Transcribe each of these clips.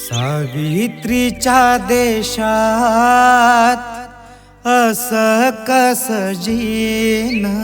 सावित्रीच्या देशात असं कसं जीणं,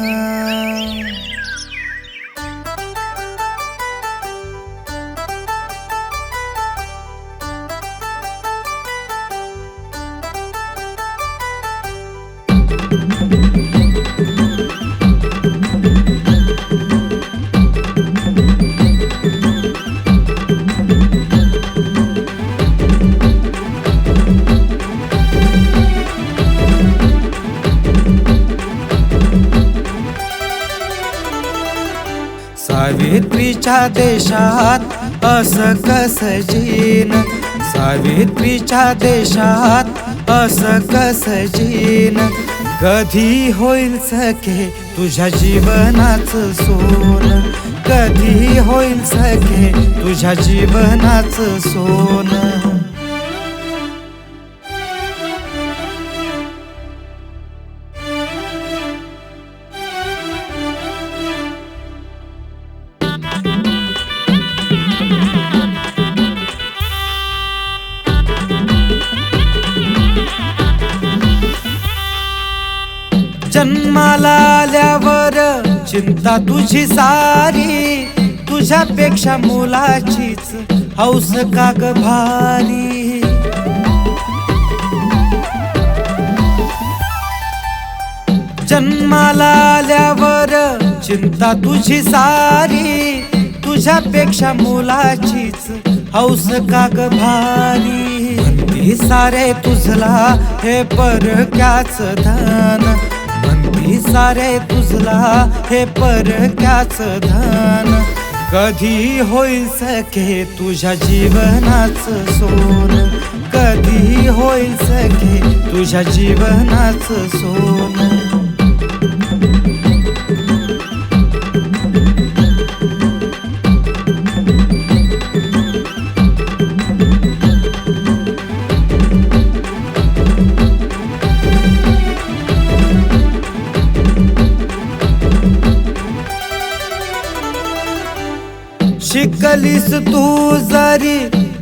सावित्रीच्या देशात असं कसं जीणं, सावित्रीच्या देशात असं कसं जीणं, कधी होईल सखे तुझ्या जीवनाचं सोनं, कधी होईल सखे तुझ्या जीवनाचं सोनं. जन्माला आल्यावर चिंता तुझी सारी, तुझ्यापेक्षा मुलाचीच हौस का ग भारी. जन्माला आल्यावर चिंता तुझी सारी, तुझ्यापेक्षा मुलाचीच हौस का ग भारी. म्हणती सारे तुझला हे परक्याच धन, म्हणती सारे तुझला हे परक्याच धन, कधी होईल सखे तुझ्या जीवनाचं सोनं, कधी होईल सखे तुझ्या जीवनाचं सोनं. शिकलीस तू जरी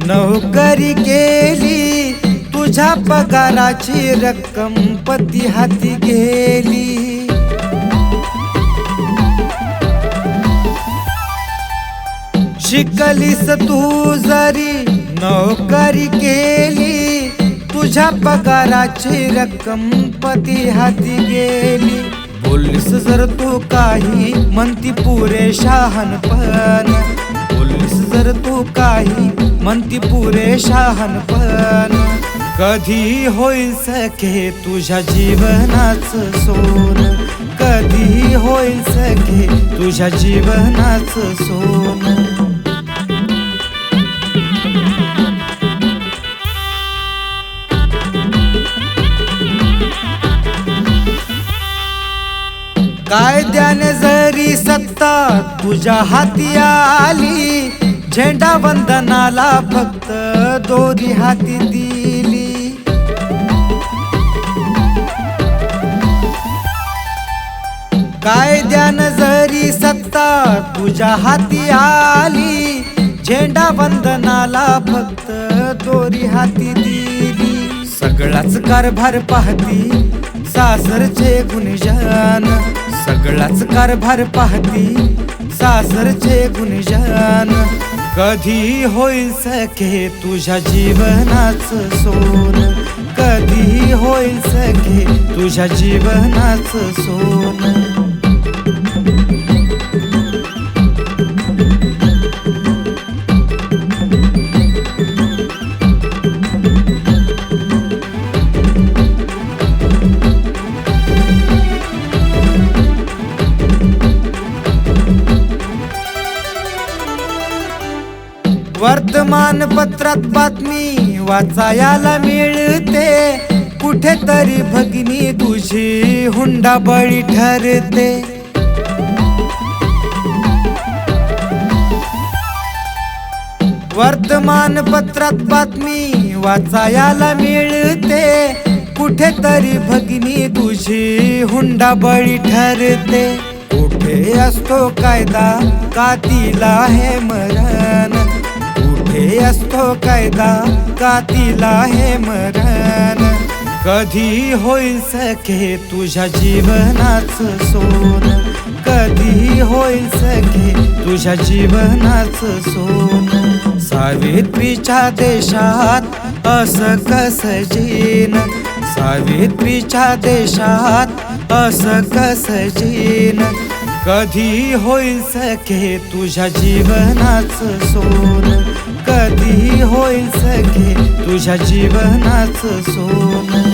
नोकरी केली, तुझ्या पगाराची रक्कम पती हाती गेली. शिकलीस तू जरी नोकरी केली, तुझ्या पगाराची रक्कम पती हाती गेली. बोललीस जर तू काही म्हणती पुरे शहाणपण, बोललीस जर तू काही म्हणती पुरे शहाणपण, कधी होईल सखे तुझ्या जीवनाचं सोनं, कधी होईल सखे तुझ्या जीवनाचं सोनं. कायद्याने जरी सत्ता तुझ्या हाती आली, झेंडा वंदनाला फक्त दोरी हाती दिली. कायद्याने जरी सत्ता तुझ्या हाती आली, झेंडा वंदनाला फक्त दोरी हाती दिली. सगळाच कारभार पाहती सासरचे गुणजान, सगळाच कारभार पाहती सासरचे गुणजान, कधी होईल सखे तुझ्या जीवनाचं सोनं, कधी होईल सखे तुझ्या जीवनाचं सोनं. वर्तमानपत्रात बातमी वाचायला मिळते, कुठेतरी भगिनी तुझी हुंडाबळी ठरते. वर्तमानपत्रात बातमी वाचायला मिळते, कुठेतरी भगिनी तुझी हुंडाबळी ठरते. कुठे असतो कायदा का तिला हे मरण, कुठे असतो कायदा का तिला हे मरण. कधी होईल सखे तुझ्या जीवनाचं सोन, कधी होईल सखे तुझ्या जीवनाचं सोन. सावित्रीच्या देशात असं कसं जीन, सावित्रीच्या देशात असं कसं जीन. कधी होईल सखे तुझ्या जीवनाचं सोन, कधी होईल सखे तुझ्या जीवनाचं सोन.